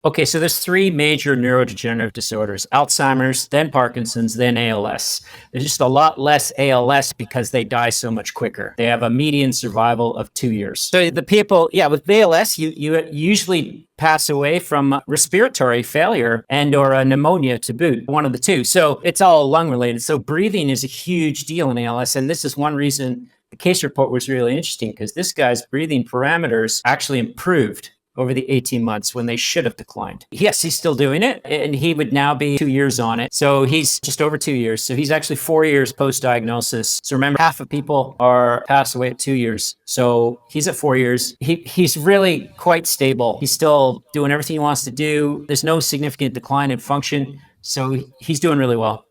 Okay, so there's three major neurodegenerative disorders: Alzheimer's, then Parkinson's, then ALS. There's just a lot less ALS because they die so much quicker. They have a median survival of 2 years. So the people, with ALS, you usually pass away from respiratory failure and or a pneumonia to boot, one of the two. So it's all lung related. So breathing is a huge deal in ALS. And this is one reason the case report was really interesting, because this guy's breathing parameters actually improved over the 18 months when they should have declined. Yes, he's still doing it, and he would now be 2 years on it. So he's just over 2 years. So he's actually 4 years post-diagnosis. So remember, half of people are passed away at 2 years. So he's at 4 years. He's really quite stable. He's still doing everything he wants to do. There's no significant decline in function. So he's doing really well.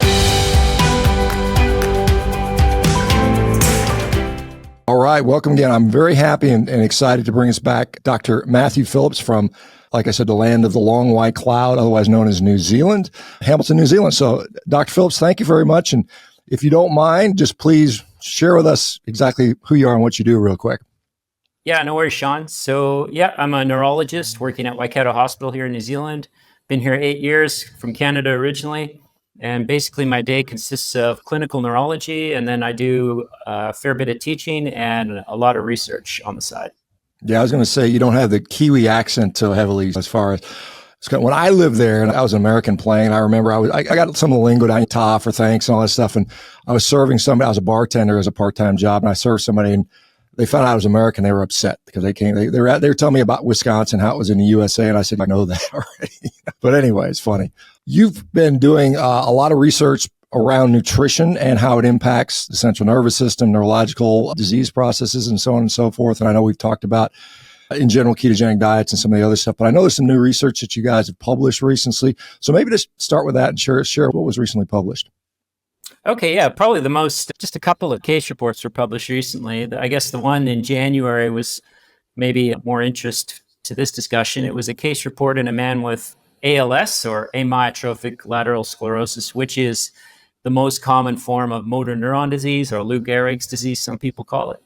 All right, welcome again. I'm very happy and excited to bring us back Dr. Matthew Phillips from, like I said, the land of the long white cloud, otherwise known as New Zealand, Hamilton, New Zealand. So, Dr. Phillips, thank you very much. And if you don't mind, just please share with us exactly who you are and what you do real quick. Yeah, no worries, Shawn. So, I'm a neurologist working at Waikato Hospital here in New Zealand. Been here 8 years, from Canada originally. And basically my day consists of clinical neurology, and then I do a fair bit of teaching and a lot of research on the side. Yeah, I was going to say, you don't have the Kiwi accent so heavily as far as, when I lived there and I was an American playing, I remember I got some of the lingo down, ta for thanks and all that stuff. And I was serving somebody, I was a bartender as a part-time job, and I served somebody, and they found out I was American. They were upset because they were telling me about Wisconsin, how it was in the USA. And I said, I know that already. But anyway, it's funny. You've been doing a lot of research around nutrition and how it impacts the central nervous system, neurological disease processes, and so on and so forth. And I know we've talked about, in general, ketogenic diets and some of the other stuff, but I know there's some new research that you guys have published recently. So maybe just start with that and share what was recently published. Okay, probably just a couple of case reports were published recently. I guess the one in January was maybe more interest to this discussion. It was a case report in a man with ALS, or amyotrophic lateral sclerosis, which is the most common form of motor neuron disease, or Lou Gehrig's disease, some people call it.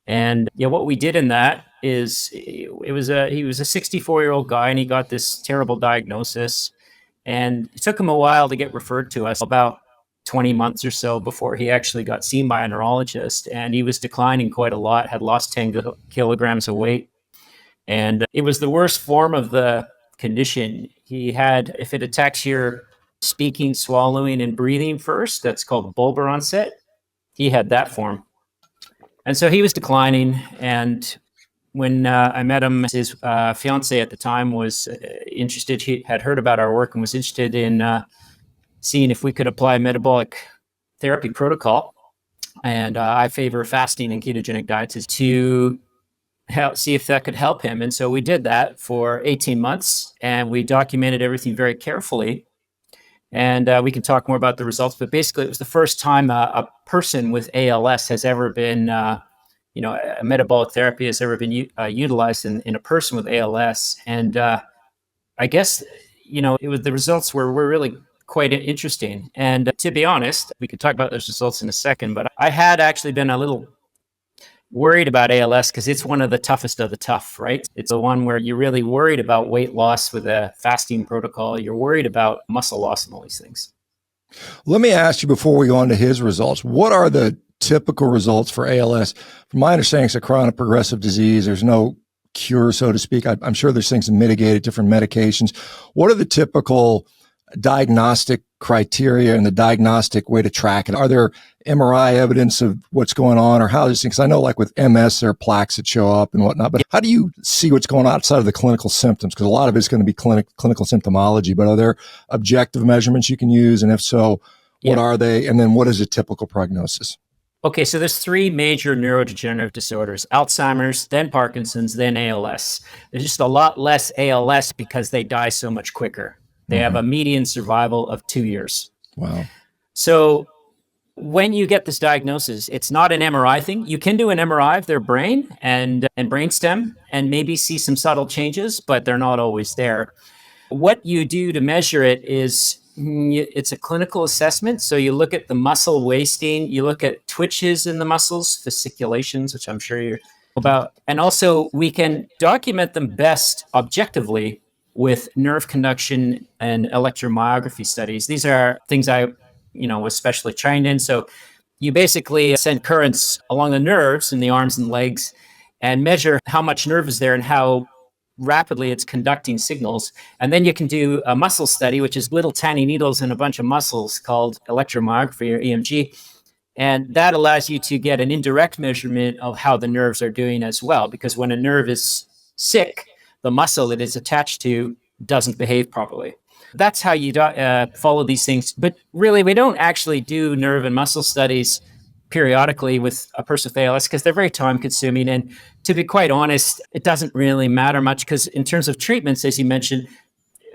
And what we did in that is he was a 64-year-old guy, and he got this terrible diagnosis. And it took him a while to get referred to us, about 20 months or so before he actually got seen by a neurologist. And he was declining quite a lot, had lost 10 kilograms of weight. And it was the worst form of the condition. He had, if it attacks your speaking, swallowing, and breathing first, that's called bulbar onset. He had that form. And so he was declining. And when I met him, his fiance at the time was interested. He had heard about our work and was interested in seeing if we could apply a metabolic therapy protocol. And I favor fasting and ketogenic diets to see if that could help him. And so we did that for 18 months, and we documented everything very carefully. And we can talk more about the results, but basically it was the first time a person with ALS has ever been, a metabolic therapy has ever been utilized in a person with ALS. And I guess, the results were really quite interesting. And to be honest, we could talk about those results in a second, but I had actually been a little worried about ALS because it's one of the toughest of the tough, right? It's the one where you're really worried about weight loss with a fasting protocol. You're worried about muscle loss and all these things. Let me ask you before we go on to his results, what are the typical results for ALS? From my understanding, it's a chronic progressive disease. There's no cure, so to speak. I'm sure there's things to mitigate it, different medications. What are the typical diagnostic criteria and the diagnostic way to track it? Are there MRI evidence of what's going on, or how these things? I know, like with MS, there are plaques that show up and whatnot, but how do you see what's going on outside of the clinical symptoms? Because a lot of it's going to be clinical symptomology, but are there objective measurements you can use? And if so, what are they? And then what is a typical prognosis? Okay, so there's three major neurodegenerative disorders: Alzheimer's, then Parkinson's, then ALS. There's just a lot less ALS because they die so much quicker. They have a median survival of 2 years. Wow. So when you get this diagnosis, it's not an MRI thing. You can do an MRI of their brain and brainstem and maybe see some subtle changes, but they're not always there. What you do to measure it is it's a clinical assessment. So you look at the muscle wasting, you look at twitches in the muscles, fasciculations, which I'm sure you're about. And also we can document them best objectively with nerve conduction and electromyography studies. These are things I, was specially trained in. So you basically send currents along the nerves in the arms and legs and measure how much nerve is there and how rapidly it's conducting signals. And then you can do a muscle study, which is little tiny needles in a bunch of muscles called electromyography or EMG. And that allows you to get an indirect measurement of how the nerves are doing as well. Because when a nerve is sick, the muscle it is attached to doesn't behave properly. That's how you follow these things. But really, we don't actually do nerve and muscle studies periodically with a person with ALS because they're very time consuming. And to be quite honest, it doesn't really matter much because in terms of treatments, as you mentioned,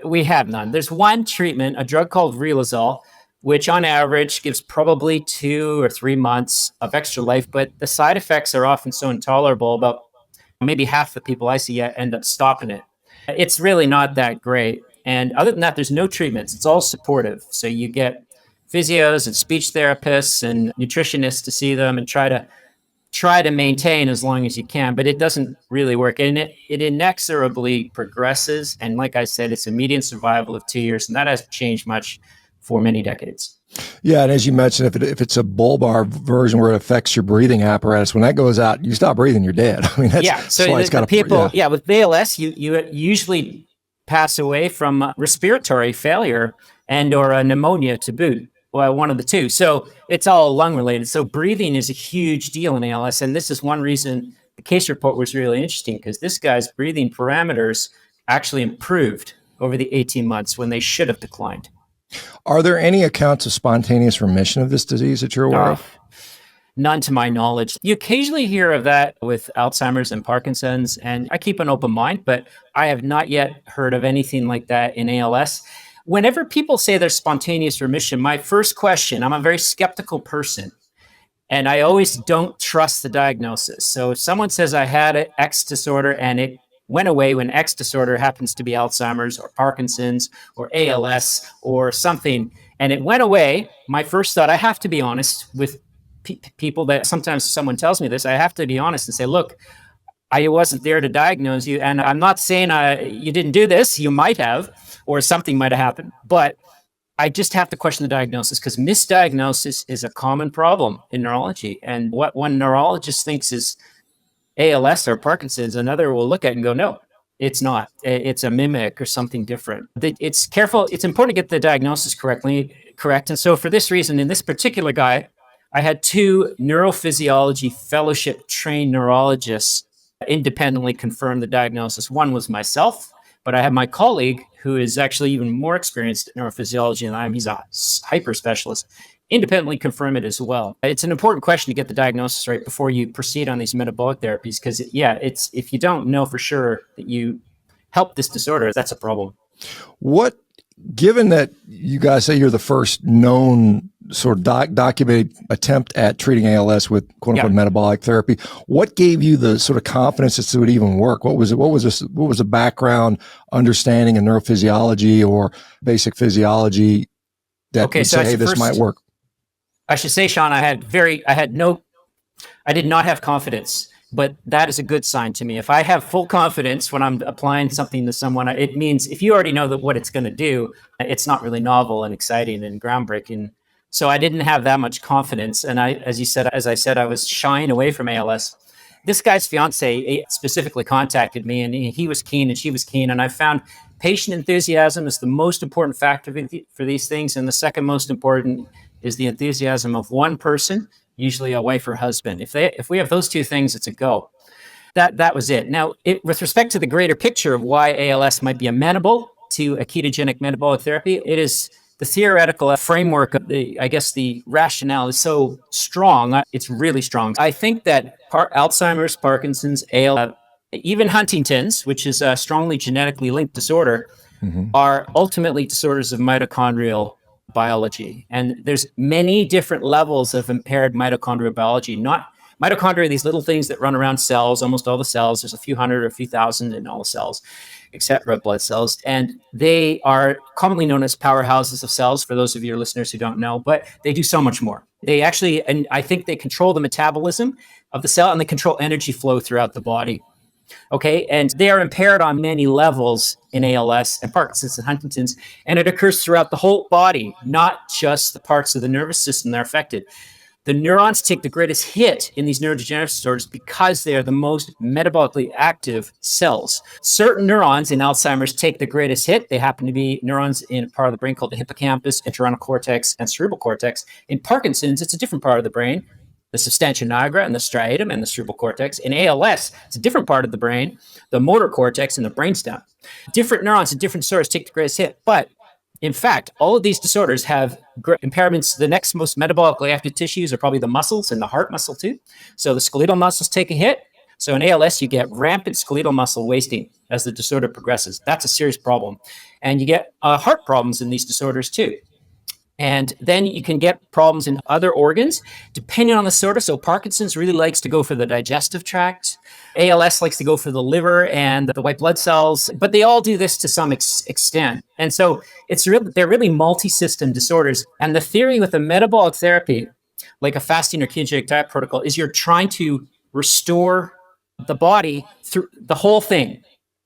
we have none. There's one treatment, a drug called Riluzole, which on average gives probably 2 or 3 months of extra life, but the side effects are often so intolerable, about maybe half the people I see end up stopping it. It's really not that great. And other than that, there's no treatments. It's all supportive. So you get physios and speech therapists and nutritionists to see them and try to maintain as long as you can, but it doesn't really work. And it inexorably progresses. And like I said, it's a median survival of 2 years, and that hasn't changed much for many decades. Yeah, and as you mentioned, if it's a bulbar version where it affects your breathing apparatus, when that goes out, you stop breathing, you're dead. I mean, that's so why it's got people, with ALS, you usually pass away from respiratory failure and or a pneumonia to boot. Well, one of the two. So it's all lung related. So breathing is a huge deal in ALS. And this is one reason the case report was really interesting, because this guy's breathing parameters actually improved over the 18 months when they should have declined. Are there any accounts of spontaneous remission of this disease that you're aware of? None to my knowledge. You occasionally hear of that with Alzheimer's and Parkinson's, and I keep an open mind, but I have not yet heard of anything like that in ALS. Whenever people say there's spontaneous remission, my first question, I'm a very skeptical person, and I always don't trust the diagnosis. So if someone says I had an X disorder and it went away when X disorder happens to be Alzheimer's or Parkinson's or ALS or something, and it went away, my first thought, I have to be honest with people that sometimes someone tells me this, I have to be honest and say, look, I wasn't there to diagnose you. And I'm not saying you didn't do this, you might have, or something might have happened, but I just have to question the diagnosis, because misdiagnosis is a common problem in neurology. And what one neurologist thinks is ALS or Parkinson's, another will look at it and go, no, it's not. It's a mimic or something different. It's important to get the diagnosis correct. And so for this reason, in this particular guy, I had 2 neurophysiology fellowship trained neurologists independently confirm the diagnosis. One was myself, but I have my colleague who is actually even more experienced in neurophysiology than I am. He's a hyper specialist, independently confirm it as well. It's an important question to get the diagnosis right before you proceed on these metabolic therapies, because if you don't know for sure that you help this disorder, that's a problem. Given that you guys say you're the first known sort of documented attempt at treating ALS with quote unquote metabolic therapy, what gave you the sort of confidence that it would even work? What was the background understanding of neurophysiology or basic physiology that would say, hey, this might work? I should say, Shawn, I did not have confidence, but that is a good sign to me. If I have full confidence when I'm applying something to someone, it means if you already know what it's going to do, it's not really novel and exciting and groundbreaking. So I didn't have that much confidence. And as I said, I was shying away from ALS. This guy's fiance specifically contacted me, and he was keen and she was keen. And I found patient enthusiasm is the most important factor for these things. And the second most important is the enthusiasm of one person, usually a wife or husband. If we have those 2 things, it's a go. That was it. Now, with respect to the greater picture of why ALS might be amenable to a ketogenic metabolic therapy, it is the theoretical framework of the rationale is so strong. It's really strong. I think that Alzheimer's, Parkinson's, ALS, even Huntington's, which is a strongly genetically linked disorder, are ultimately disorders of mitochondrial biology. And there's many different levels of impaired mitochondrial biology. Mitochondria are these little things that run around cells, almost all the cells. There's a few hundred or a few thousand in all the cells, except red blood cells. And they are commonly known as powerhouses of cells, for those of your listeners who don't know, but they do so much more. And I think they control the metabolism of the cell, and they control energy flow throughout the body. Okay, and they are impaired on many levels in ALS and Parkinson's and Huntington's, and it occurs throughout the whole body, not just the parts of the nervous system that are affected. The neurons take the greatest hit in these neurodegenerative disorders because they are the most metabolically active cells. Certain neurons in Alzheimer's take the greatest hit. They happen to be neurons in a part of the brain called the hippocampus, entorhinal cortex, and cerebral cortex. In Parkinson's, it's a different part of the brain, the substantia nigra and the striatum and the cerebral cortex. In ALS, it's a different part of the brain, the motor cortex and the brainstem. Different neurons in different disorders take the greatest hit, but in fact, all of these disorders have impairments. The next most metabolically active tissues are probably the muscles and the heart muscle too. So the skeletal muscles take a hit. So in ALS, you get rampant skeletal muscle wasting as the disorder progresses. That's a serious problem. And you get heart problems in these disorders too. And then you can get problems in other organs depending on the disorder. So Parkinson's really likes to go for the digestive tract. ALS likes to go for the liver and the white blood cells, but they all do this to some extent. And so they're really multi-system disorders. And the theory with a metabolic therapy, like a fasting or ketogenic diet protocol, is you're trying to restore the body through the whole thing,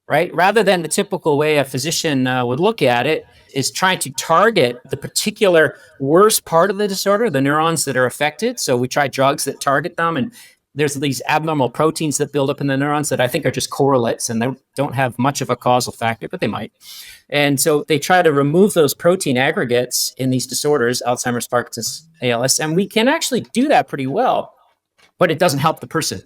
right? Rather than the typical way a physician would look at it, is trying to target the particular worst part of the disorder, the neurons that are affected. So we try drugs that target them, and there's these abnormal proteins that build up in the neurons that I think are just correlates, and they don't have much of a causal factor, but they might. And so they try to remove those protein aggregates in these disorders, Alzheimer's, Parkinson's, ALS, and we can actually do that pretty well, but it doesn't help the person.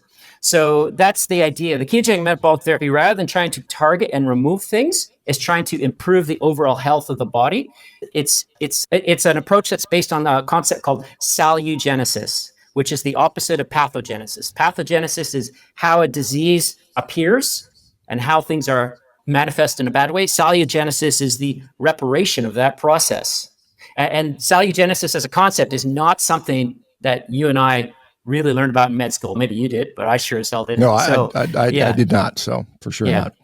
So that's the idea. The ketogenic metabolic therapy, rather than trying to target and remove things, is trying to improve the overall health of the body. It's an approach that's based on a concept called salugenesis, which is the opposite of pathogenesis. Pathogenesis is how a disease appears and how things are manifest in a bad way. Salugenesis is the reparation of that process. And salugenesis as a concept is not something that you and I really learned about in med school. Maybe you did, but I sure as hell didn't. No, I did not. So for sure not.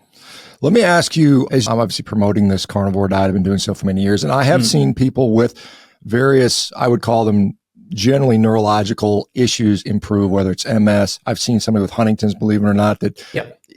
Let me ask you, as I'm obviously promoting this carnivore diet, I've been doing so for many years, and I have seen people with various, I would call them generally neurological issues improve, whether it's MS. I've seen somebody with Huntington's, believe it or not, that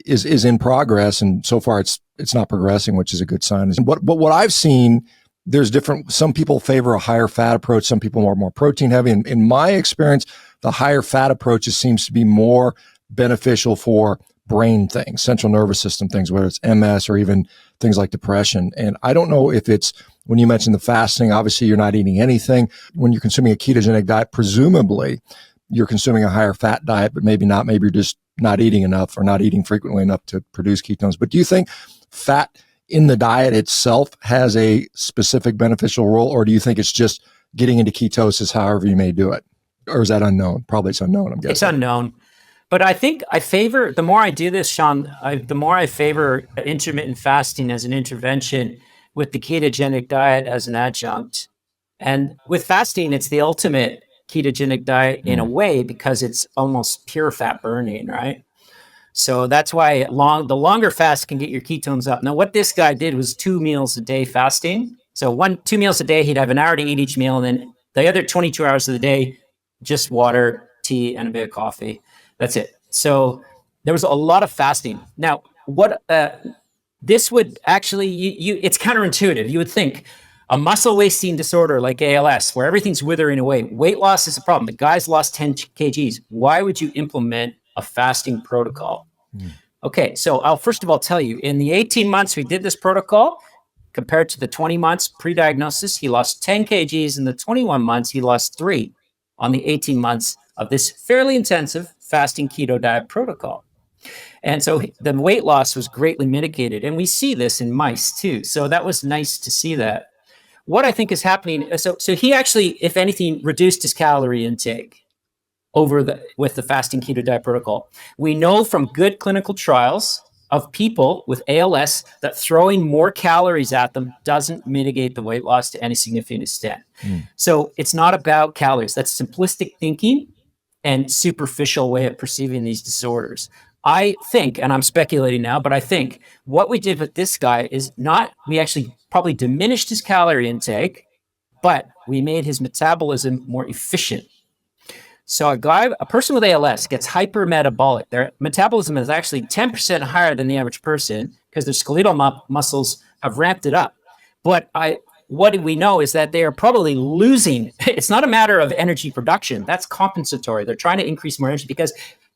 is in progress, and so far it's not progressing, which is a good sign. But what I've seen, there's different, some people favor a higher fat approach, some people are more protein heavy. And in my experience, the higher fat approach seems to be more beneficial for brain things, central nervous system things, whether it's MS or even things like depression. And I don't know if it's, when you mentioned the fasting, obviously you're not eating anything. When you're consuming a ketogenic diet, presumably you're consuming a higher fat diet, but maybe not. Maybe you're just not eating enough or not eating frequently enough to produce ketones. But do you think fat in the diet itself has a specific beneficial role, or do you think it's just getting into ketosis however you may do it? Or is that unknown? Probably it's unknown, I'm guessing. It's unknown. But I think I favor, the more I do this, Shawn, the more I favor intermittent fasting as an intervention with the ketogenic diet as an adjunct. And with fasting, it's the ultimate ketogenic diet in a way, because it's almost pure fat burning, right? So that's why the longer fast can get your ketones up. Now, what this guy did was 2 meals a day fasting. So 2 meals a day, he'd have an hour to eat each meal. And then the other 22 hours of the day, just water, tea, and a bit of coffee. That's it. So there was a lot of fasting. Now, what this would actually, it's counterintuitive. You would think a muscle wasting disorder like ALS, where everything's withering away, weight loss is a problem. The guy's lost 10 kgs. Why would you implement a fasting protocol? Okay, so I'll first of all tell you, in the 18 months we did this protocol, compared to the 20 months pre-diagnosis, he lost 10 kgs. In the 21 months, he lost 3 on the 18 months of this fairly intensive fasting keto diet protocol. And so the weight loss was greatly mitigated. And we see this in mice too. So that was nice to see that. What I think is happening, so he actually, if anything, reduced his calorie intake with the fasting keto diet protocol. We know from good clinical trials of people with ALS that throwing more calories at them doesn't mitigate the weight loss to any significant extent. So it's not about calories. That's simplistic thinking and superficial way of perceiving these disorders. I think, and I'm speculating now, but I think what we did with this guy is we actually probably diminished his calorie intake, but we made his metabolism more efficient. So a person with ALS gets hypermetabolic. Their metabolism is actually 10% higher than the average person because their skeletal muscles have ramped it up. But what do we know is that they are probably losing. It's not a matter of energy production. That's compensatory. They're trying to increase more energy because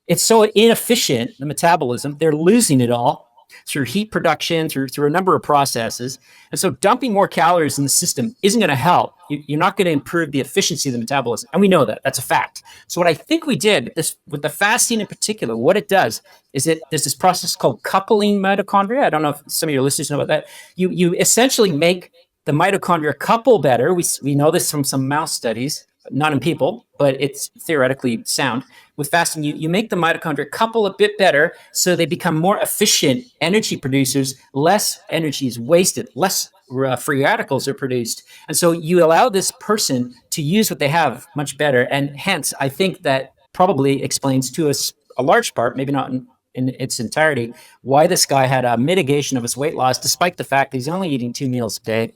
it's so inefficient, the metabolism. They're losing it all through heat production, through a number of processes. And so dumping more calories in the system isn't going to help. You're not going to improve the efficiency of the metabolism. And we know that. That's a fact. So what I think we did, this with the fasting in particular, what it does is there's this process called coupling mitochondria. I don't know if some of your listeners know about that. You essentially make the mitochondria couple better. We know this from some mouse studies, not in people, but it's theoretically sound. With fasting, you make the mitochondria couple a bit better so they become more efficient energy producers, less energy is wasted, less free radicals are produced. And so you allow this person to use what they have much better. And hence, I think that probably explains to us a large part, maybe not in its entirety, why this guy had a mitigation of his weight loss, despite the fact that he's only eating 2 meals a day.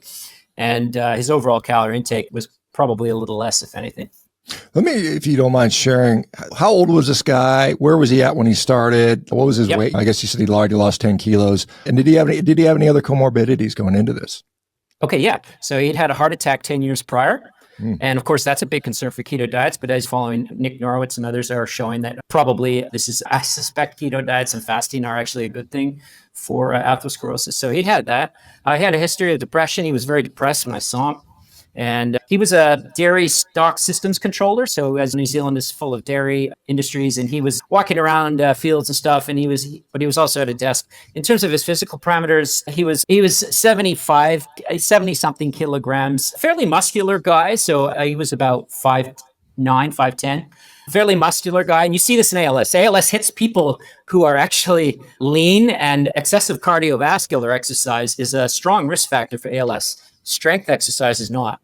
And his overall calorie intake was probably a little less, if anything. Let me, if you don't mind sharing, how old was this guy? Where was he at when he started? What was his weight? I guess you said he already lost 10 kilos. And did he have any other comorbidities going into this? Okay, yeah. So he'd had a heart attack 10 years prior. And of course, that's a big concern for keto diets. But as following Nick Norowitz and others are showing that probably I suspect keto diets and fasting are actually a good thing for atherosclerosis. So he'd had that. He had a history of depression. He was very depressed when I saw him. And he was a dairy stock systems controller. So as New Zealand is full of dairy industries, and he was walking around fields and stuff, but he was also at a desk. In terms of his physical parameters, he was 70 something kilograms, fairly muscular guy. So he was about 5'9", 5'10", fairly muscular guy. And you see this in ALS. ALS hits people who are actually lean, and excessive cardiovascular exercise is a strong risk factor for ALS. Strength exercise is not.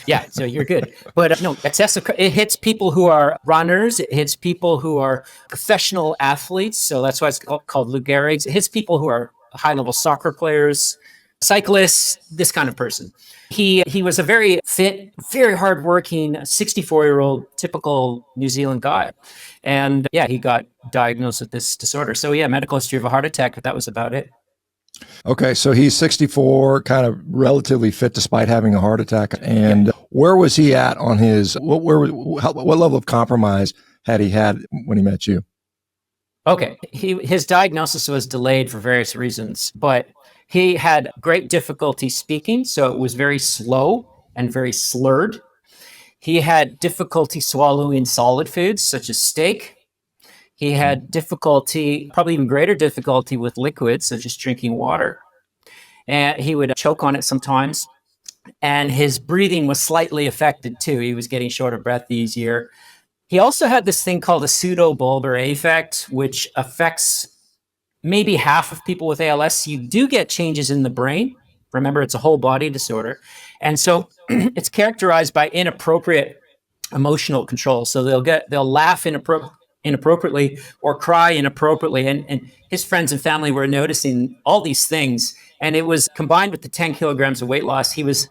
Yeah, so you're good. But no, it hits people who are runners. It hits people who are professional athletes. So that's why it's called Lou Gehrig's. It hits people who are high-level soccer players, cyclists, this kind of person. He was a very fit, very hardworking, 64-year-old typical New Zealand guy. And yeah, he got diagnosed with this disorder. So yeah, medical history of a heart attack, but that was about it. Okay, so he's 64, kind of relatively fit despite having a heart attack. And where was he at on his, what level of compromise had he had when he met you? Okay, his diagnosis was delayed for various reasons, but he had great difficulty speaking, so it was very slow and very slurred. He had difficulty swallowing solid foods such as steak. He had difficulty, probably even greater difficulty with liquids, such as drinking water. And he would choke on it sometimes. And his breathing was slightly affected too. He was getting short of breath easier. He also had this thing called a pseudobulbar effect, which affects maybe half of people with ALS. You do get changes in the brain. Remember, it's a whole body disorder. And so it's characterized by inappropriate emotional control. So they'll laugh inappropriately or cry inappropriately. And his friends and family were noticing all these things. And it was combined with the 10 kilograms of weight loss. He was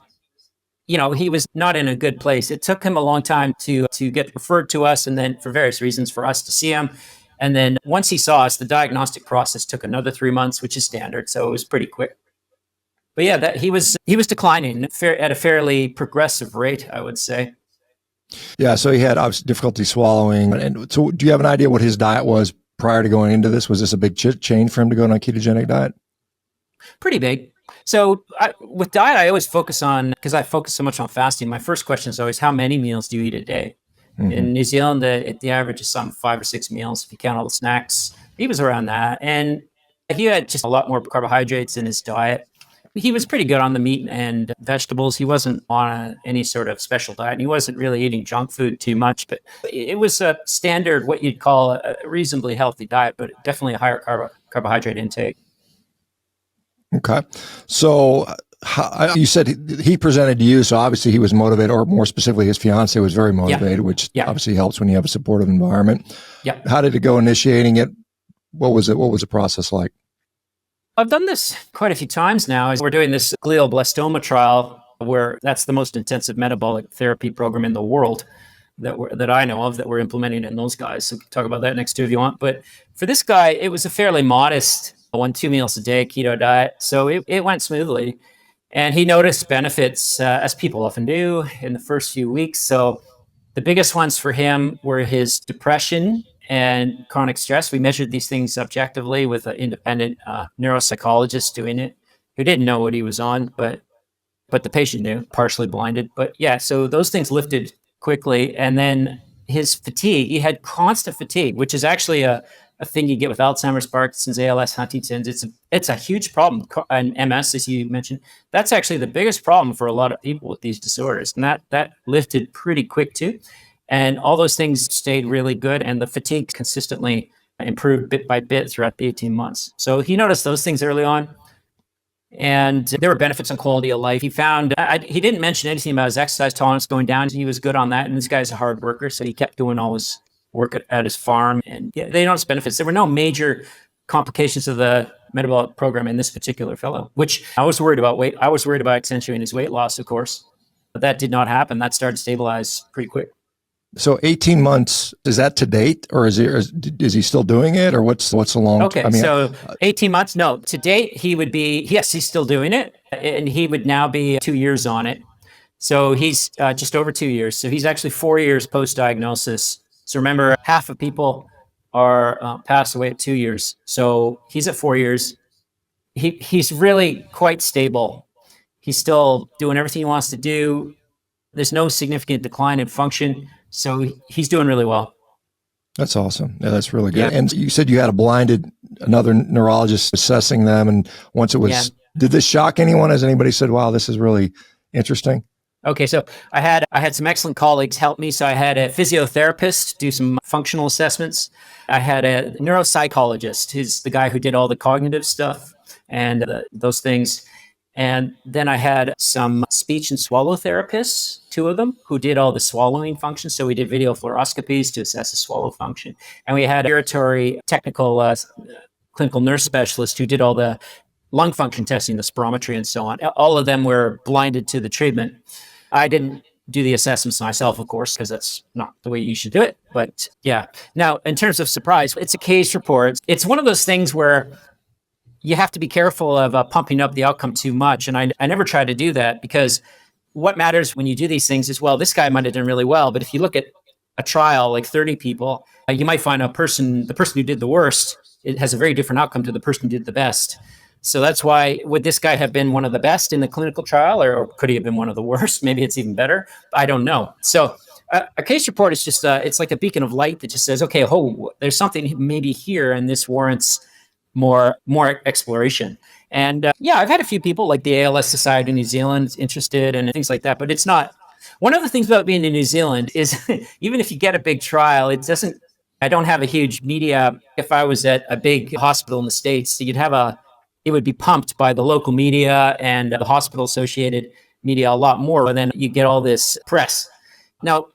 not in a good place. It took him a long time to get referred to us, and then for various reasons for us to see him. And then once he saw us, the diagnostic process took another 3 months, which is standard. So it was pretty quick. But yeah, he was declining at a fairly progressive rate, I would say. Yeah, so he had obviously difficulty swallowing. And so do you have an idea what his diet was prior to going into this? Was this a big change for him to go on a ketogenic diet? Pretty big. So with diet, I always focus on, because I focus so much on fasting, my first question is always, how many meals do you eat a day? Mm-hmm. In New Zealand, the average is some 5 or 6 meals if you count all the snacks. He was around that. And he had just a lot more carbohydrates in his diet. He was pretty good on the meat and vegetables. He wasn't on any sort of special diet, and he wasn't really eating junk food too much. But it was a standard, what you'd call a reasonably healthy diet, but definitely a higher carbohydrate intake. Okay. So you said he presented to you, so obviously he was motivated, or more specifically, his fiance was very motivated, which obviously helps when you have a supportive environment. Yeah. How did it go initiating it? What was it? What was the process like? I've done this quite a few times now. We're doing this glioblastoma trial, where that's the most intensive metabolic therapy program in the world. that I know of that we're implementing in those guys. So we can talk about that next too if you want. But for this guy, it was a fairly modest 2 meals a day keto diet. So it went smoothly. And he noticed benefits, as people often do, in the first few weeks. So the biggest ones for him were his depression and chronic stress. We measured these things objectively with an independent neuropsychologist doing it, who didn't know what he was on, but the patient knew, partially blinded. But yeah, so those things lifted quickly. And then his fatigue, he had constant fatigue, which is actually a thing you get with Alzheimer's, Parkinson's, ALS, Huntington's. It's a huge problem. And MS, as you mentioned, that's actually the biggest problem for a lot of people with these disorders. And that lifted pretty quick too. And all those things stayed really good. And the fatigue consistently improved bit by bit throughout the 18 months. So he noticed those things early on. And there were benefits on quality of life. He found, he didn't mention anything about his exercise tolerance going down. He was good on that. And this guy's a hard worker. So he kept doing all his work at his farm. And yeah, they noticed benefits. There were no major complications of the metabolic program in this particular fellow, which I was worried about I was worried about accentuating his weight loss, of course. But that did not happen. That started to stabilize pretty quick. So 18 months, is that to date, or is he still doing it, or what's the long? Okay, so 18 months. No, to date he would be, yes, he's still doing it, and he would now be 2 years on it. So he's just over 2 years. So he's actually 4 years post-diagnosis. So remember, half of people are pass away at 2 years. So he's at 4 years. He's really quite stable. He's still doing everything he wants to do. There's no significant decline in function. So he's doing really well. That's awesome. Yeah, that's really good. Yeah. And you said you had another neurologist assessing them. And once it was, did this shock anyone? Has anybody said, wow, this is really interesting? Okay. So I had some excellent colleagues help me. So I had a physiotherapist do some functional assessments. I had a neuropsychologist, who's the guy who did all the cognitive stuff and those things. And then I had some speech and swallow therapists, 2 of them, who did all the swallowing functions. So we did video fluoroscopies to assess the swallow function. And we had a respiratory technical clinical nurse specialist who did all the lung function testing, the spirometry and so on. All of them were blinded to the treatment. I didn't do the assessments myself, of course, because that's not the way you should do it. But yeah. Now, in terms of surprise, it's a case report. It's one of those things where you have to be careful of pumping up the outcome too much. And I never try to do that, because what matters when you do these things is, well, this guy might have done really well. But if you look at a trial, like 30 people, you might find the person who did the worst, it has a very different outcome to the person who did the best. So that's why, would this guy have been one of the best in the clinical trial, or could he have been one of the worst? Maybe it's even better. I don't know. So a case report is just, it's like a beacon of light that just says, okay, there's something maybe here, and this warrants more exploration. And I've had a few people like the ALS Society in New Zealand interested and things like that, but it's not. One of the things about being in New Zealand is even if you get a big trial, I don't have a huge media. If I was at a big hospital in the States, it would be pumped by the local media and the hospital associated media a lot more, and then you get all this press. Now,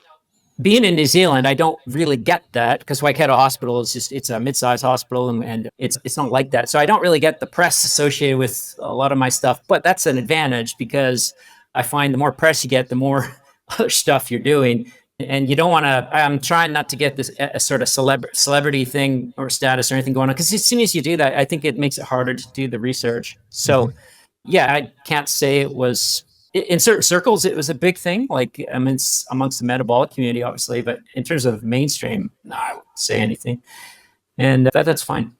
being in New Zealand, I don't really get that, because Waikato Hospital it's a mid-sized hospital, and it's not like that. So I don't really get the press associated with a lot of my stuff, but that's an advantage, because I find the more press you get, the more other stuff you're doing. And you don't want to, I'm trying not to get this a sort of celebrity thing or status or anything going on, because as soon as you do that, I think it makes it harder to do the research. So I can't say it was, in certain circles, it was a big thing, like amongst the metabolic community, obviously, but in terms of mainstream, no, I wouldn't say anything. And that's fine.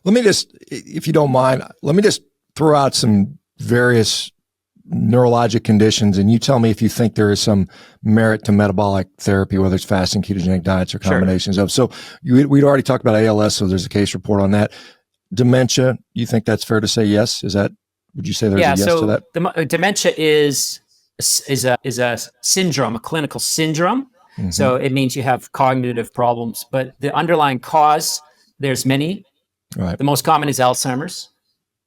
Let me just, if you don't mind, throw out some various neurologic conditions, and you tell me if you think there is some merit to metabolic therapy, whether it's fasting, ketogenic diets, or combinations of. So we'd already talked about ALS, so there's a case report on that. Dementia, you think that's fair to say yes? Would you say there's a yes to that? The dementia is a syndrome, a clinical syndrome. Mm-hmm. So it means you have cognitive problems, but the underlying cause, there's many. Right. The most common is Alzheimer's.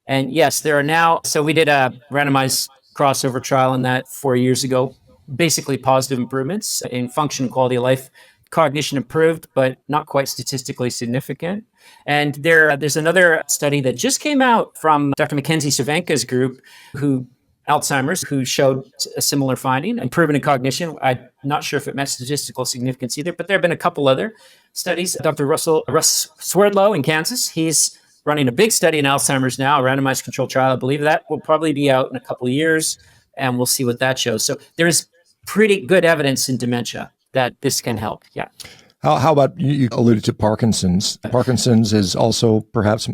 And yes, there are now, so we did a randomized crossover trial on that 4 years ago, basically positive improvements in function and quality of life. Cognition improved, but not quite statistically significant. And there's another study that just came out from Dr. Mackenzie Cervenka's group, Alzheimer's, who showed a similar finding, improvement in cognition. I Not sure if it met statistical significance either, but there have been a couple other studies. Dr. Russ Swerdlow in Kansas, he's running a big study in Alzheimer's now, a randomized controlled trial. I believe that will probably be out in a couple of years, and we'll see what that shows. So there's pretty good evidence in dementia that this can help. Yeah. How about you alluded to Parkinson's? Parkinson's is also perhaps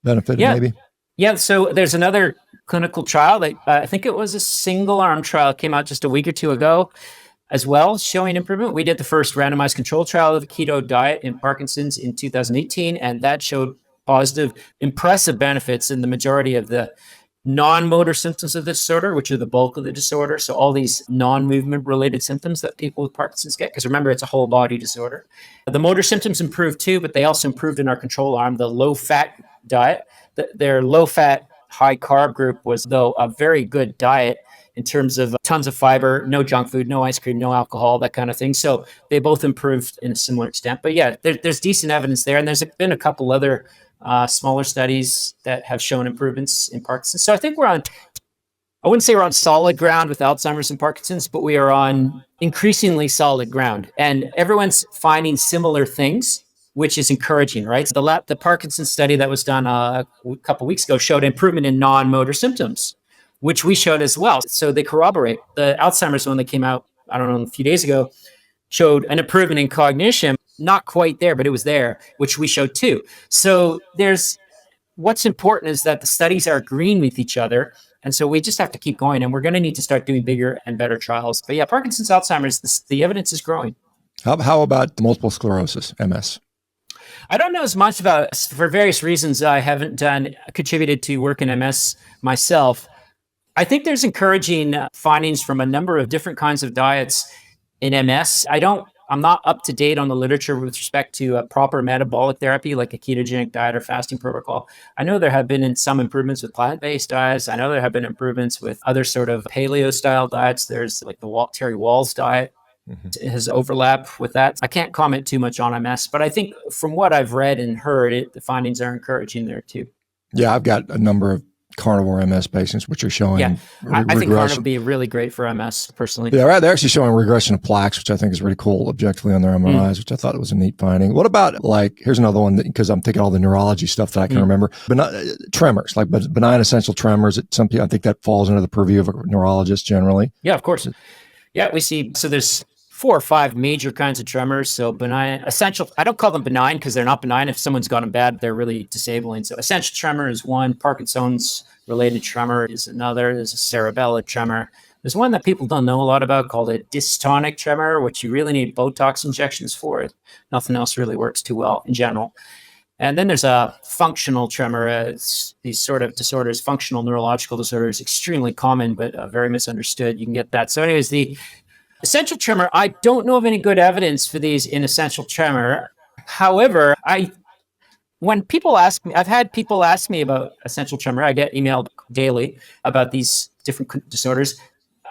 benefited, maybe? Yeah. So there's another clinical trial that I think it was a single arm trial, came out just a week or two ago as well, showing improvement. We did the first randomized control trial of a keto diet in Parkinson's in 2018, and that showed positive, impressive benefits in the majority of the non-motor symptoms of the disorder, which are the bulk of the disorder. So all these non-movement related symptoms that people with Parkinson's get, because remember, it's a whole body disorder. The motor symptoms improved too, but they also improved in our control arm, the low-fat diet. Their low-fat, high-carb group was, though, a very good diet in terms of tons of fiber, no junk food, no ice cream, no alcohol, that kind of thing. So they both improved in a similar extent. But yeah, there's decent evidence there. And there's been a couple other smaller studies that have shown improvements in Parkinson's. So I think I wouldn't say we're on solid ground with Alzheimer's and Parkinson's, but we are on increasingly solid ground. And everyone's finding similar things, which is encouraging, right? So the Parkinson's study that was done a couple weeks ago showed improvement in non-motor symptoms, which we showed as well. So they corroborate. The Alzheimer's one that came out, I don't know, a few days ago, showed an improvement in cognition. Not quite there, but it was there, which we showed too. So what's important is that the studies are agreeing with each other. And so we just have to keep going, and we're going to need to start doing bigger and better trials. But yeah, Parkinson's, Alzheimer's, the evidence is growing. How about multiple sclerosis, MS? I don't know as much about, for various reasons. I haven't contributed to work in MS myself. I think there's encouraging findings from a number of different kinds of diets in MS. I'm not up to date on the literature with respect to a proper metabolic therapy, like a ketogenic diet or fasting protocol. I know there have been some improvements with plant-based diets. I know there have been improvements with other sort of paleo-style diets. There's like the Terry Wall's diet has overlap with that. I can't comment too much on MS, but I think from what I've read and heard, the findings are encouraging there too. Yeah, I've got a number of carnivore MS patients, which are showing I think Carnivore would be really great for MS, personally. Yeah, they're actually showing regression of plaques, which I think is really cool objectively on their MRIs, which I thought was a neat finding. What about, here's another one, because I'm thinking all the neurology stuff that I can remember. Tremors, like benign essential tremors. Some people, I think that falls under the purview of a neurologist generally. Yeah, of course. Yeah, we see, so there's 4 or 5 major kinds of tremors. So benign, essential, I don't call them benign because they're not benign. If someone's got them bad, they're really disabling. So essential tremor is one. Parkinson's related tremor is another. There's a cerebellar tremor. There's one that people don't know a lot about called a dystonic tremor, which you really need Botox injections for. Nothing else really works too well in general. And then there's a functional tremor. These sort of disorders, functional neurological disorders, extremely common, but very misunderstood. You can get that. So anyways, the essential tremor, I don't know of any good evidence for these in essential tremor. However, when people ask me, I've had people ask me about essential tremor. I get emailed daily about these different disorders.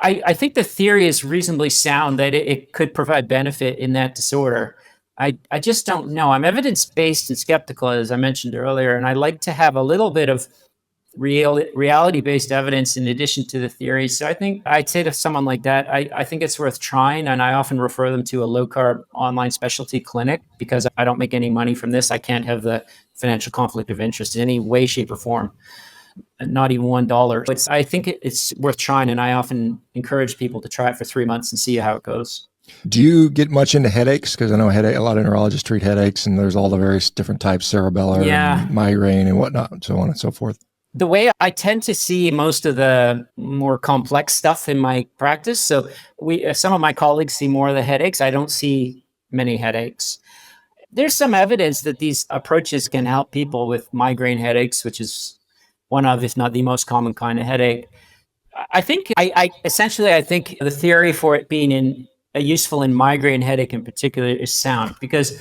I think the theory is reasonably sound that it could provide benefit in that disorder. I just don't know. I'm evidence-based and skeptical, as I mentioned earlier, and I like to have a little bit of reality-based evidence in addition to the theory. So I think I'd say to someone like that, I think it's worth trying, and I often refer them to a low-carb online specialty clinic because I don't make any money from this. I can't have the financial conflict of interest in any way, shape, or form, not even $1. I think it's worth trying, and I often encourage people to try it for 3 months and see how it goes. Do you get much into headaches? Because I know a lot of neurologists treat headaches, and there's all the various different types, cerebellar, and migraine, and whatnot, and so on and so forth. The way I tend to see most of the more complex stuff in my practice, so some of my colleagues see more of the headaches. I don't see many headaches. There's some evidence that these approaches can help people with migraine headaches, which is one of, if not the most common kind of headache. I think I think the theory for it being useful in migraine headache in particular is sound, because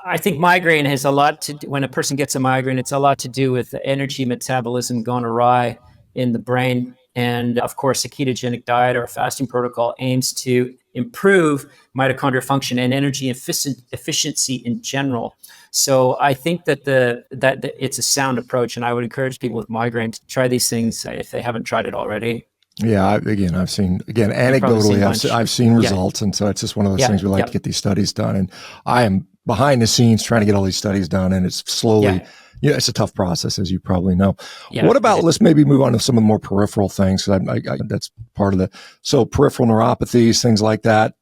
I think migraine has a lot to do, when a person gets a migraine, it's a lot to do with the energy metabolism gone awry in the brain. And of course, a ketogenic diet or a fasting protocol aims to improve mitochondrial function and energy efficiency in general. So I think that that it's a sound approach, and I would encourage people with migraine to try these things if they haven't tried it already. Yeah, I've seen, again, You've probably seen a anecdotally, bunch. I've seen Yeah, results. And so it's just one of those yeah, things we like yeah, to get these studies done. And I am behind the scenes trying to get all these studies done. And it's slowly, yeah, it's a tough process, as you probably know. yeah. What It about, is. let's maybe move on to some of the more peripheral things. 'Cause that's part of the, so peripheral neuropathies, things like that.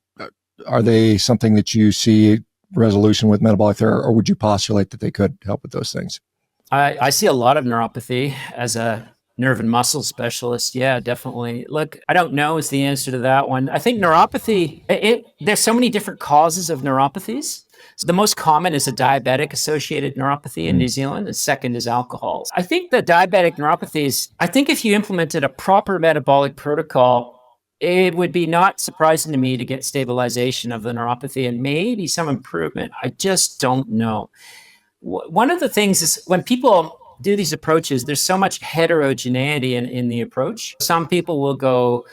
Are they something that you see resolution with metabolic therapy, or would you postulate that they could help with those things? I see a lot of neuropathy as a nerve and muscle specialist. Yeah, definitely. Look, I don't know is the answer to that one. I think neuropathy, there's so many different causes of neuropathies. So the most common is a diabetic associated neuropathy in New Zealand. The second is alcohol. I think the diabetic neuropathies, I think if you implemented a proper metabolic protocol, it would be not surprising to me to get stabilization of the neuropathy and maybe some improvement. I just don't know. One of the things is when people do these approaches, there's so much heterogeneity in the approach. Some people will go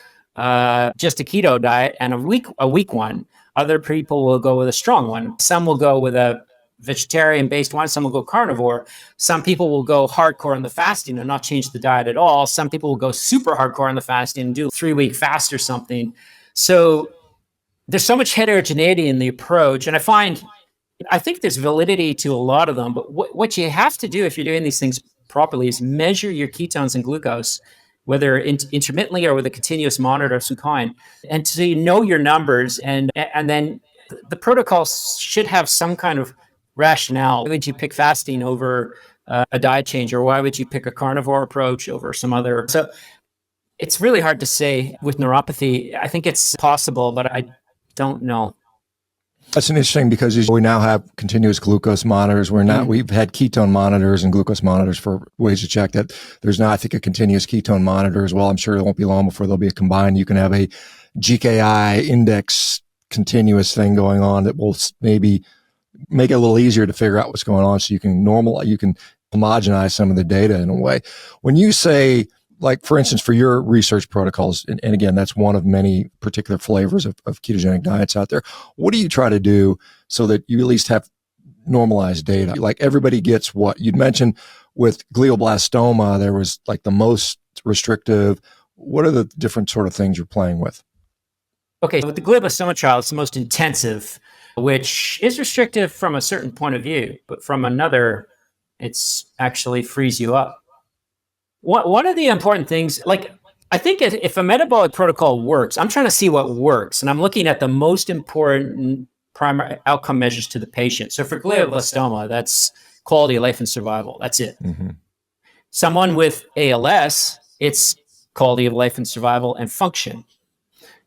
just a keto diet and a weak one. Other people will go with a strong one. Some will go with a vegetarian based one. Some will go carnivore. Some people will go hardcore on the fasting and not change the diet at all. Some people will go super hardcore on the fasting and do a 3 week fast or something. So there's so much heterogeneity in the approach. And I think there's validity to a lot of them, but what you have to do if you're doing these things properly is measure your ketones and glucose, whether intermittently or with a continuous monitor of some kind, and so you know your numbers, and then the protocol should have some kind of rationale. Why would you pick fasting over a diet change, or why would you pick a carnivore approach over some other? So it's really hard to say with neuropathy. I think it's possible, but I don't know. That's an interesting because we now have continuous glucose monitors. We've had ketone monitors and glucose monitors for ways to check that. There's now, I think, a continuous ketone monitor as well. I'm sure it won't be long before there'll be a combined. You can have a GKI index continuous thing going on that will maybe make it a little easier to figure out what's going on. So you can homogenize some of the data in a way. When you say, like, for instance, for your research protocols, and again, that's one of many particular flavors of ketogenic diets out there. What do you try to do so that you at least have normalized data? Like everybody gets what you'd mentioned with glioblastoma, there was like the most restrictive. What are the different sort of things you're playing with? Okay, with the glioblastoma trial, it's the most intensive, which is restrictive from a certain point of view, but from another, it's actually frees you up. One of the important things, like I think if a metabolic protocol works, I'm trying to see what works, and I'm looking at the most important primary outcome measures to the patient. So for glioblastoma, that's quality of life and survival. That's it. Mm-hmm. Someone with ALS, it's quality of life and survival and function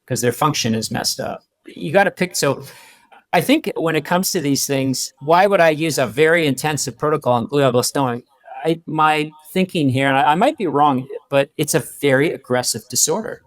because their function is messed up. You got to pick. So I think when it comes to these things, why would I use a very intensive protocol on glioblastoma? My thinking here, and I might be wrong, but it's a very aggressive disorder.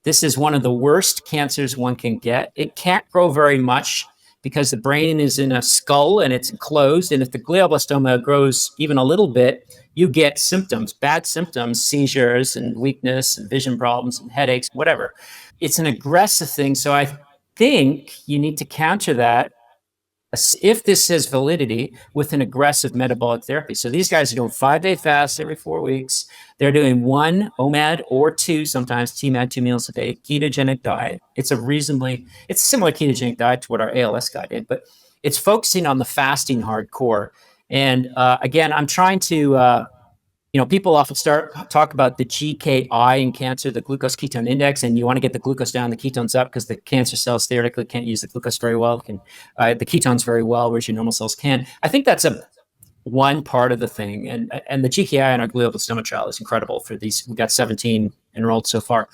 This is one of the worst cancers one can get. It can't grow very much because the brain is in a skull and it's enclosed. And if the glioblastoma grows even a little bit, you get symptoms, bad symptoms, seizures and weakness and vision problems and headaches, whatever. It's an aggressive thing. So I think you need to counter that if this has validity with an aggressive metabolic therapy. So these guys are doing 5-day fasts every 4 weeks. They're doing one OMAD or two, sometimes TMAD, 2 meals a day, ketogenic diet. It's a similar ketogenic diet to what our ALS guy did, but it's focusing on the fasting hardcore. And again, I'm trying to, people often talk about the GKI in cancer, the glucose ketone index, and you want to get the glucose down, the ketones up, because the cancer cells theoretically can't use the glucose very well, the ketones very well, whereas your normal cells can. I think that's one part of the thing, and the GKI in our glioblastoma trial is incredible for these. We've got 17 enrolled so far.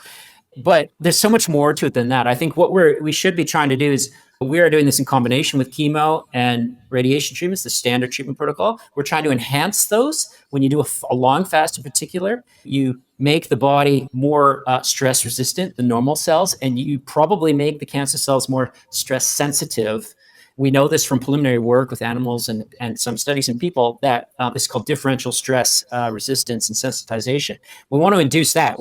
But there's so much more to it than that. I think what we should be trying to do is we are doing this in combination with chemo and radiation treatments, the standard treatment protocol. We're trying to enhance those. When you do a long fast in particular, you make the body more stress resistant than normal cells, and you probably make the cancer cells more stress sensitive. We know this from preliminary work with animals and some studies in people that this is called differential stress resistance and sensitization. We want to induce that.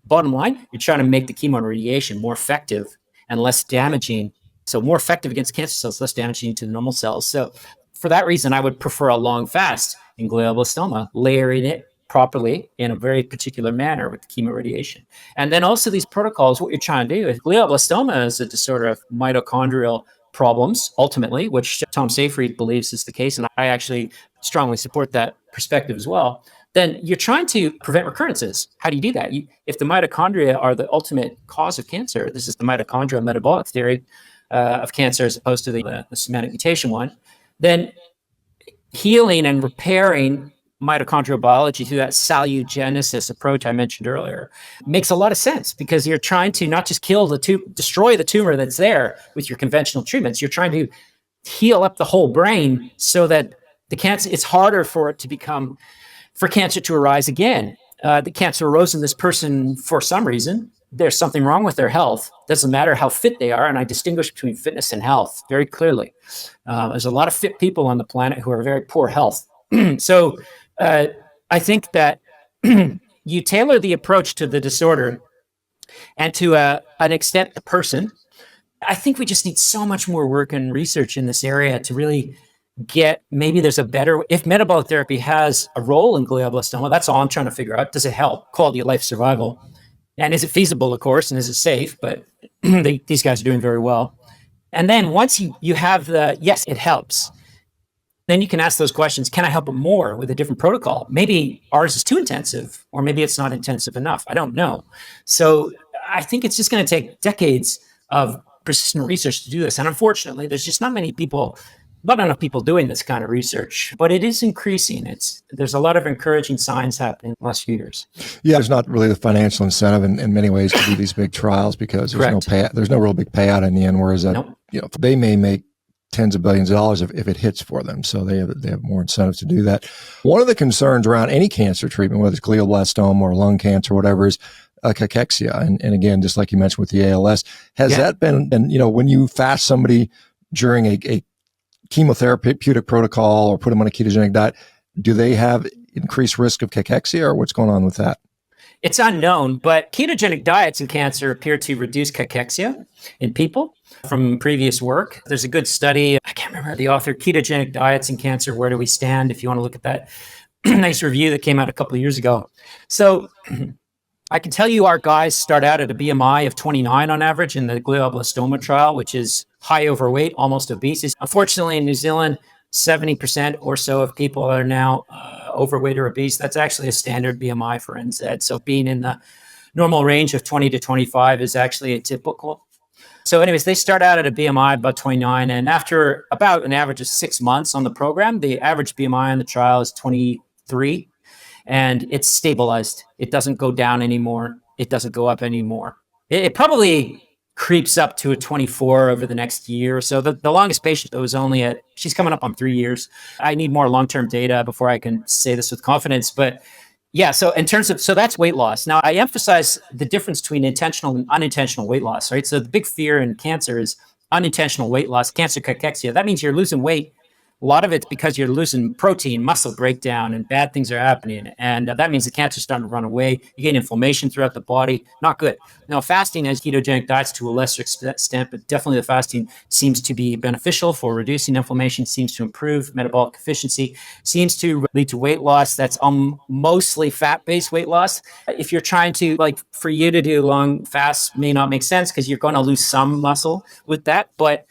Bottom line, you're trying to make the chemo and radiation more effective and less damaging. So more effective against cancer cells, less damaging to the normal cells. So for that reason, I would prefer a long fast in glioblastoma, layering it properly in a very particular manner with chemoradiation. And then also these protocols, what you're trying to do is glioblastoma is a disorder of mitochondrial problems, ultimately, which Tom Seyfried believes is the case. And I actually strongly support that perspective as well. Then you're trying to prevent recurrences. How do you do that? If the mitochondria are the ultimate cause of cancer, this is the mitochondrial metabolic theory of cancer as opposed to the somatic mutation one, then healing and repairing mitochondrial biology through that salutogenesis approach I mentioned earlier makes a lot of sense, because you're trying to not just destroy the tumor that's there with your conventional treatments. You're trying to heal up the whole brain so that the cancer, it's harder for cancer to arise again. The cancer arose in this person for some reason. There's something wrong with their health. Doesn't matter how fit they are. And I distinguish between fitness and health very clearly. There's a lot of fit people on the planet who are very poor health. So I think that you tailor the approach to the disorder and to an extent the person. I think we just need so much more work and research in this area to really maybe there's a better, if metabolic therapy has a role in glioblastoma, that's all I'm trying to figure out. Does it help quality of life survival? And is it feasible, of course, and is it safe? But these guys are doing very well. And then once you have yes, it helps, then you can ask those questions. Can I help it more with a different protocol? Maybe ours is too intensive, or maybe it's not intensive enough. I don't know. So I think it's just going to take decades of persistent research to do this. And unfortunately, there's just not enough people doing this kind of research, but it is increasing. There's a lot of encouraging signs happening in the last few years. Yeah, there's not really the financial incentive in many ways to do these big trials, because there's no real big payout in the end. Whereas they may make tens of billions of dollars if it hits for them. So they have more incentive to do that. One of the concerns around any cancer treatment, whether it's glioblastoma or lung cancer, or whatever, is cachexia. And again, just like you mentioned with the ALS, has that been, and when you fast somebody during a chemotherapeutic protocol or put them on a ketogenic diet, do they have increased risk of cachexia, or what's going on with that? It's unknown, but ketogenic diets in cancer appear to reduce cachexia in people from previous work. There's a good study, I can't remember the author, Ketogenic Diets in Cancer, Where Do We Stand? If you want to look at that nice review that came out a couple of years ago. So I can tell you our guys start out at a BMI of 29 on average in the glioblastoma trial, which is high overweight, almost obese. Unfortunately, in New Zealand, 70% or so of people are now overweight or obese. That's actually a standard BMI for NZ. So being in the normal range of 20 to 25 is actually atypical. So anyways, they start out at a BMI about 29. And after about an average of 6 months on the program, the average BMI on the trial is 23. And it's stabilized. It doesn't go down anymore. It doesn't go up anymore. It probably creeps up to a 24 over the next year or so. The longest patient, though, is she's coming up on 3 years. I need more long-term data before I can say this with confidence. But yeah, so that's weight loss. Now, I emphasize the difference between intentional and unintentional weight loss, right? So the big fear in cancer is unintentional weight loss, cancer cachexia. That means you're losing weight. A lot of it's because you're losing protein, muscle breakdown, and bad things are happening. And that means the cancer's starting to run away. You get inflammation throughout the body. Not good. Now, fasting as ketogenic diets to a lesser extent, but definitely the fasting seems to be beneficial for reducing inflammation, seems to improve metabolic efficiency, seems to lead to weight loss. That's mostly fat-based weight loss. If you're trying to, for you to do long fasts may not make sense because you're going to lose some muscle with that. But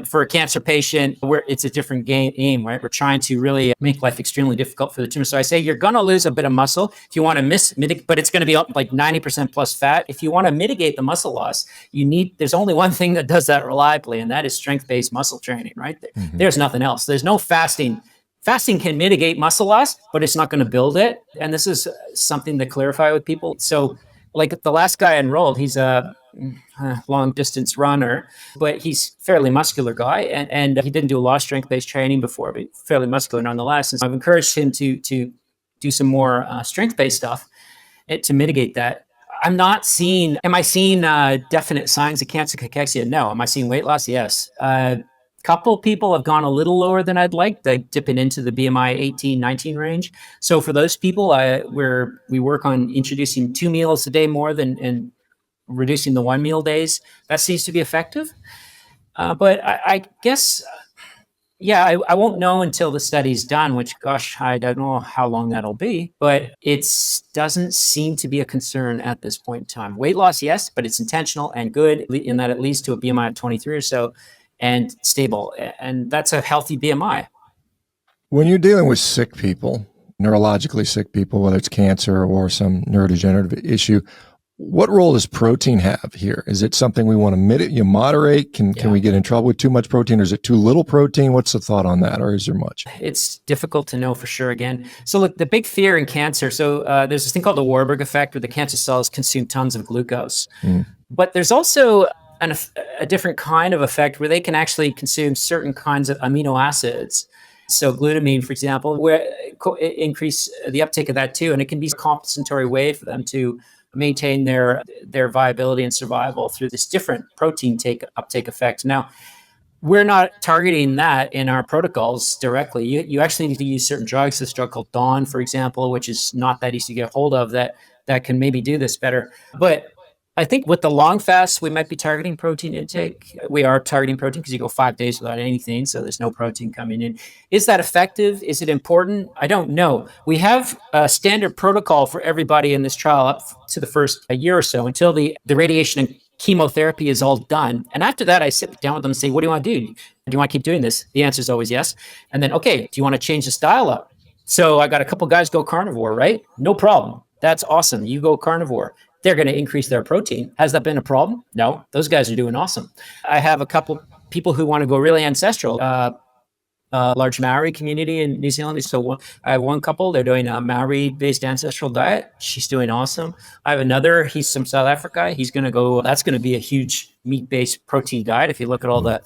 for a cancer patient, it's a different game, right? We're trying to really make life extremely difficult for the tumor. So I say you're going to lose a bit of muscle if you want to mitigate, but it's going to be up like 90% plus fat. If you want to mitigate the muscle loss, there's only one thing that does that reliably, and that is strength-based muscle training, right? Mm-hmm. There's nothing else. There's no fasting. Fasting can mitigate muscle loss, but it's not going to build it. And this is something to clarify with people. So like the last guy I enrolled, he's a long distance runner, but he's fairly muscular guy, and he didn't do a lot of strength-based training before, but fairly muscular nonetheless. And so I've encouraged him to do some more strength-based stuff to mitigate that. Am I seeing definite signs of cancer cachexia? No. Am I seeing weight loss? Yes. Couple people have gone a little lower than I'd like, dipping into the BMI 18, 19 range. So for those people, we work on introducing 2 meals a day more and reducing the 1 meal days. That seems to be effective. But I guess Yeah, I won't know until the study's done, which, gosh, I don't know how long that'll be, but it doesn't seem to be a concern at this point in time. Weight loss, yes, but it's intentional and good in that it leads to a BMI of 23 or so and stable. And that's a healthy BMI. When you're dealing with sick people, neurologically sick people, whether it's cancer or some neurodegenerative issue, what role does protein have here? Is it something we want to moderate? Can we get in trouble with too much protein, or is it too little protein? What's the thought on that, or is there much? It's difficult to know for sure again. So look, the big fear in cancer, so there's this thing called the Warburg effect where the cancer cells consume tons of glucose. But there's also a different kind of effect where they can actually consume certain kinds of amino acids. So glutamine, for example, where increase the uptake of that too. And it can be a compensatory way for them to maintain their viability and survival through this different protein uptake effect. Now, we're not targeting that in our protocols directly. You actually need to use certain drugs. This drug called Dawn, for example, which is not that easy to get hold of, that can maybe do this better. But I think with the long fast, we might be targeting protein intake. We are targeting protein because you go 5 days without anything, so there's no protein coming in. Is that effective? Is it important? I don't know. We have a standard protocol for everybody in this trial up to the first year or so until the radiation and chemotherapy is all done. And after that, I sit down with them and say, what do you want to do? Do you want to keep doing this? The answer is always yes. And then, okay, do you want to change the style up? So I got a couple guys go carnivore, right? No problem. That's awesome. You go carnivore. They're going to increase their protein. Has that been a problem? No, those guys are doing awesome. I have a couple people who want to go really ancestral, large Maori community in New Zealand. So I have one couple, they're doing a Maori-based ancestral diet. She's doing awesome. I have another, he's from South Africa. He's going to go, that's going to be a huge meat-based protein diet if you look at all the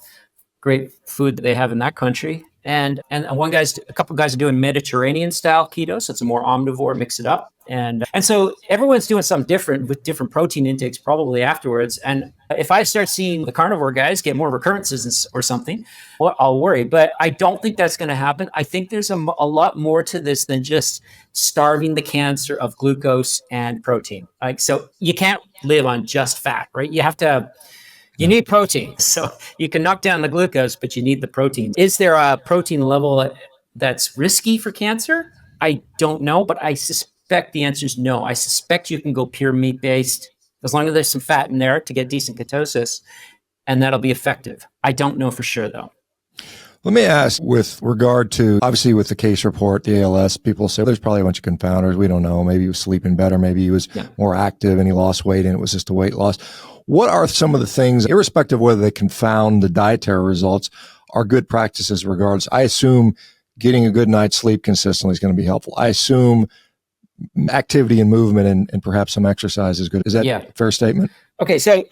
great food that they have in that country. And a couple guys are doing Mediterranean style keto, so it's a more omnivore, mix it up. And so everyone's doing something different with different protein intakes probably afterwards. And if I start seeing the carnivore guys get more recurrences or something, well, I'll worry. But I don't think that's going to happen. I think there's a lot more to this than just starving the cancer of glucose and protein. Like, so you can't live on just fat, right? You need protein. So you can knock down the glucose, but you need the protein. Is there a protein level that's risky for cancer? I don't know, but I suspect the answer is no. I suspect you can go pure meat-based as long as there's some fat in there to get decent ketosis, and that'll be effective. I don't know for sure, though. Let me ask, with regard to, obviously with the case report, the ALS, people say there's probably a bunch of confounders. We don't know. Maybe he was sleeping better. Maybe he was more active and he lost weight and it was just a weight loss. What are some of the things, irrespective of whether they confound the dietary results, are good practices regardless? I assume getting a good night's sleep consistently is going to be helpful. I assume activity and movement and perhaps some exercise is good. Is that a fair statement? Okay, so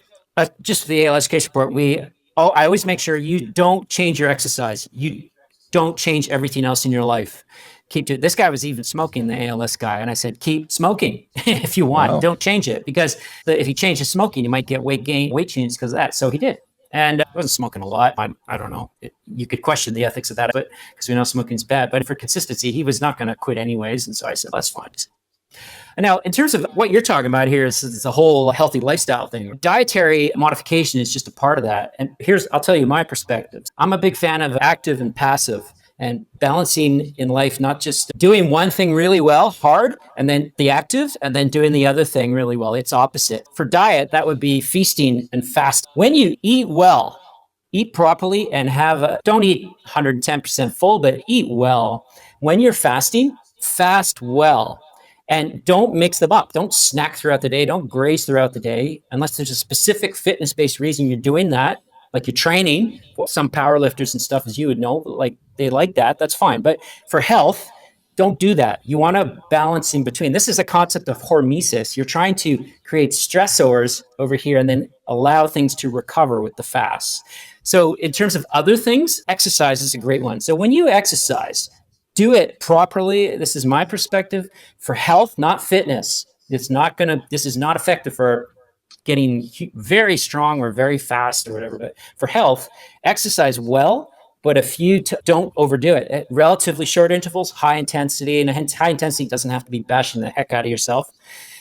just for the ALS case report, I always make sure you don't change your exercise. You don't change everything else in your life. This guy was even smoking, the ALS guy. And I said, keep smoking if you want. Wow. Don't change it, because if you change the smoking, you might get weight change because of that. So he did. And I wasn't smoking a lot. I don't know. You could question the ethics of that, but because we know smoking's bad. But for consistency, he was not going to quit anyways. And so I said, that's fine. And now, in terms of what you're talking about here, is the whole healthy lifestyle thing. Dietary modification is just a part of that. And I'll tell you my perspective. I'm a big fan of active and passive, and balancing in life, not just doing one thing really well, hard, and then the active, and then doing the other thing really well. It's opposite. For diet, that would be feasting and fasting. When you eat well, eat properly, and don't eat 110% full, but eat well. When you're fasting, fast well. And don't mix them up. Don't snack throughout the day. Don't graze throughout the day unless there's a specific fitness-based reason you're doing that. Like you're training, some power lifters and stuff, as you would know, like they like that. That's fine. But for health, don't do that. You want to balance in between. This is a concept of hormesis. You're trying to create stressors over here and then allow things to recover with the fast. So in terms of other things, exercise is a great one. So when you exercise, do it properly. This is my perspective for health, not fitness. This is not effective for getting very strong or very fast or whatever. But for health, exercise well, but don't overdo it. At relatively short intervals, high intensity, and high intensity doesn't have to be bashing the heck out of yourself.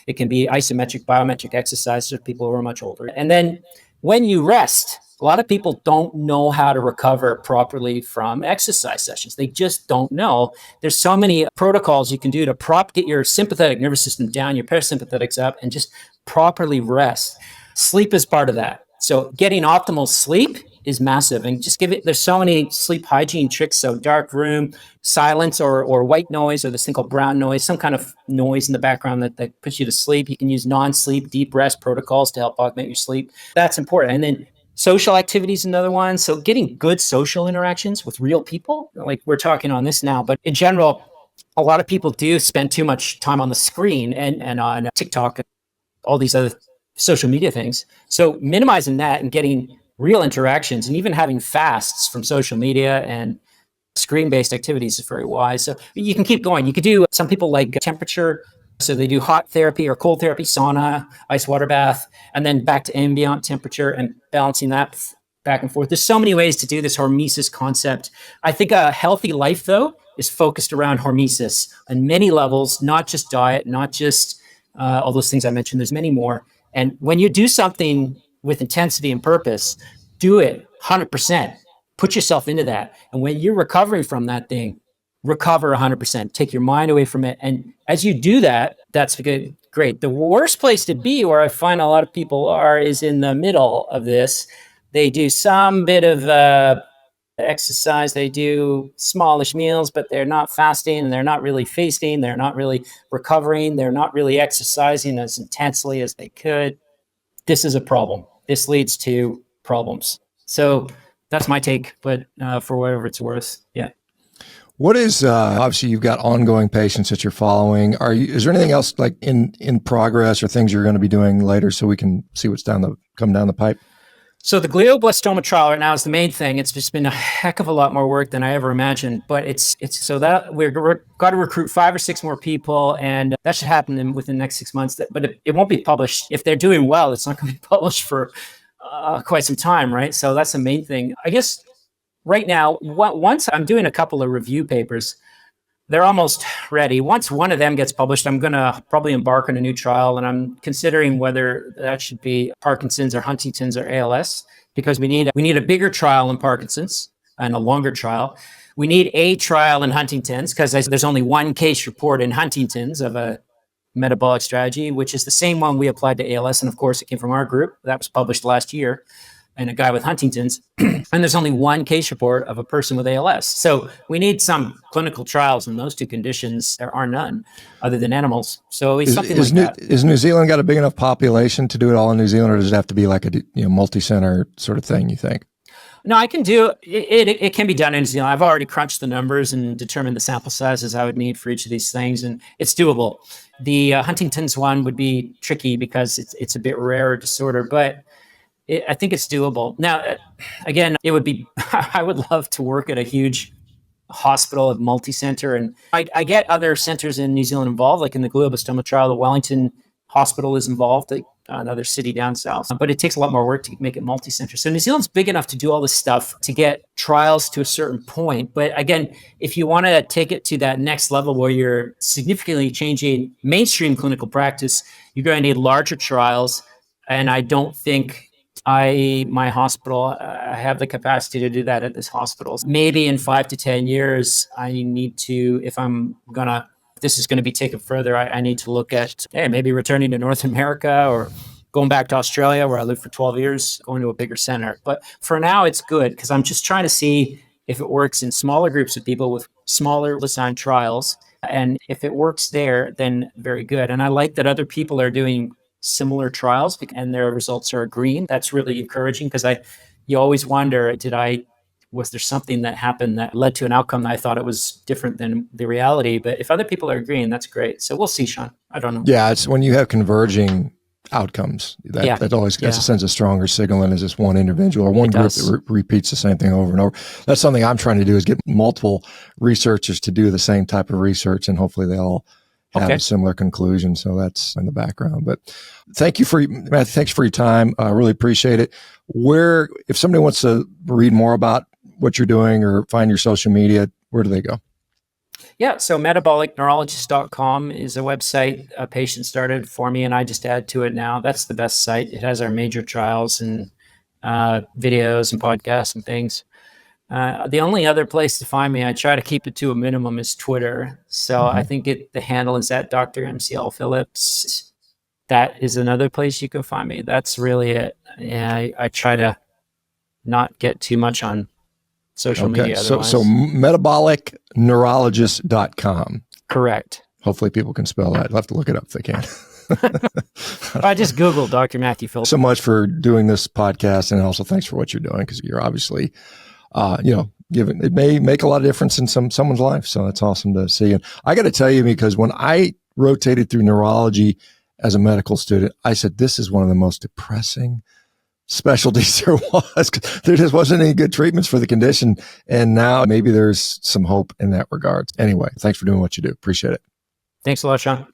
It can be isometric, biometric exercise for people who are much older. And then when you rest, a lot of people don't know how to recover properly from exercise sessions. They just don't know. There's so many protocols you can do to get your sympathetic nervous system down, your parasympathetics up, and just properly rest. Sleep is part of that. So getting optimal sleep is massive, and just there's so many sleep hygiene tricks. So dark room, silence or white noise, or this thing called brown noise, some kind of noise in the background that puts you to sleep. You can use non-sleep deep rest protocols to help augment your sleep. That's important. And then social activity is another one. So getting good social interactions with real people, like we're talking on this now, but in general, a lot of people do spend too much time on the screen and on TikTok, all these other social media things. So minimizing that and getting real interactions, and even having fasts from social media and screen-based activities is very wise. So you can keep going. You could do, some people like temperature. So they do hot therapy or cold therapy, sauna, ice water bath, and then back to ambient temperature and balancing that back and forth. There's so many ways to do this hormesis concept. I think a healthy life, though, is focused around hormesis on many levels, not just diet, not just all those things I mentioned. There's many more. And when you do something with intensity and purpose, do it 100%. Put yourself into that. And when you're recovering from that thing, recover 100%. Take your mind away from it. And as you do that, that's good. Great. The worst place to be, where I find a lot of people are, is in the middle of this. They do some bit of exercise. They do smallish meals, but they're not fasting, and they're not really feasting. They're not really recovering. They're not really exercising as intensely as they could. This is a problem. This leads to problems. So that's my take, but for whatever it's worth, yeah. What is obviously you've got ongoing patients that you're following. Is there anything else like in progress or things you're going to be doing later so we can see what's coming down the pipe? So the glioblastoma trial right now is the main thing. It's just been a heck of a lot more work than I ever imagined, but it's so that we're got to recruit 5 or 6 more people, and that should happen within the next 6 months. But it won't be published. If they're doing well, it's not going to be published for quite some time, right? So that's the main thing. I guess right now, once I'm doing a couple of review papers, they're almost ready. Once one of them gets published, I'm going to probably embark on a new trial, and I'm considering whether that should be Parkinson's or Huntington's or ALS, because we need a bigger trial in Parkinson's and a longer trial. We need a trial in Huntington's because there's only one case report in Huntington's of a metabolic strategy, which is the same one we applied to ALS. And of course, it came from our group. That was published last year. And a guy with Huntington's, and there's only one case report of a person with ALS. So we need some clinical trials in those two conditions. There are none other than animals. So it's something like that. Is New Zealand got a big enough population to do it all in New Zealand, or does it have to be like a multi-center sort of thing, you think? No, I can do it. It can be done in New Zealand. I've already crunched the numbers and determined the sample sizes I would need for each of these things, and it's doable. The Huntington's one would be tricky because it's a bit rarer disorder, but I think it's doable. Now, again, it would be, I would love to work at a huge hospital, a multi-center. And I get other centers in New Zealand involved, like in the glioblastoma trial, the Wellington Hospital is involved, another city down south. But it takes a lot more work to make it multi-center. So New Zealand's big enough to do all this stuff, to get trials to a certain point. But again, if you want to take it to that next level where you're significantly changing mainstream clinical practice, you're going to need larger trials. And I don't think my hospital, I have the capacity to do that at this hospital. Maybe in 5 to 10 years, I need to, if this is going to be taken further, I need to look at, maybe returning to North America or going back to Australia where I lived for 12 years, going to a bigger center. But for now, it's good because I'm just trying to see if it works in smaller groups of people with smaller design trials. And if it works there, then very good. And I like that other people are doing similar trials and their results are agreeing. That's really encouraging because you always wonder, was there something that happened that led to an outcome that I thought it was different than the reality? But if other people are agreeing, that's great. So we'll see, Shawn. I don't know. Yeah, it's when you have converging outcomes that always sends a stronger signal than is just one individual or one group that repeats the same thing over and over. That's something I'm trying to do, is get multiple researchers to do the same type of research, and hopefully they all have a similar conclusion. So that's in the background. But thanks for your time. I really appreciate it. If somebody wants to read more about what you're doing or find your social media, where do they go? Yeah, so metabolicneurologist.com is a website a patient started for me, and I just add to it now. That's the best site. It has our major trials and videos and podcasts and things. The only other place to find me, I try to keep it to a minimum, is Twitter. So I think the handle is at Dr. MCL Phillips. That is another place you can find me. That's really it. Yeah, I try to not get too much on social media. So metabolicneurologist.com. Correct. Hopefully people can spell that. I'll have to look it up if they can. I just Googled Dr. Matthew Phillips. So much for doing this podcast, and also thanks for what you're doing, because you're obviously, given it may make a lot of difference in someone's life. So it's awesome to see. And I got to tell you, because when I rotated through neurology as a medical student, I said, this is one of the most depressing specialties there was. There just wasn't any good treatments for the condition. And now maybe there's some hope in that regard. Anyway, thanks for doing what you do. Appreciate it. Thanks a lot, Shawn.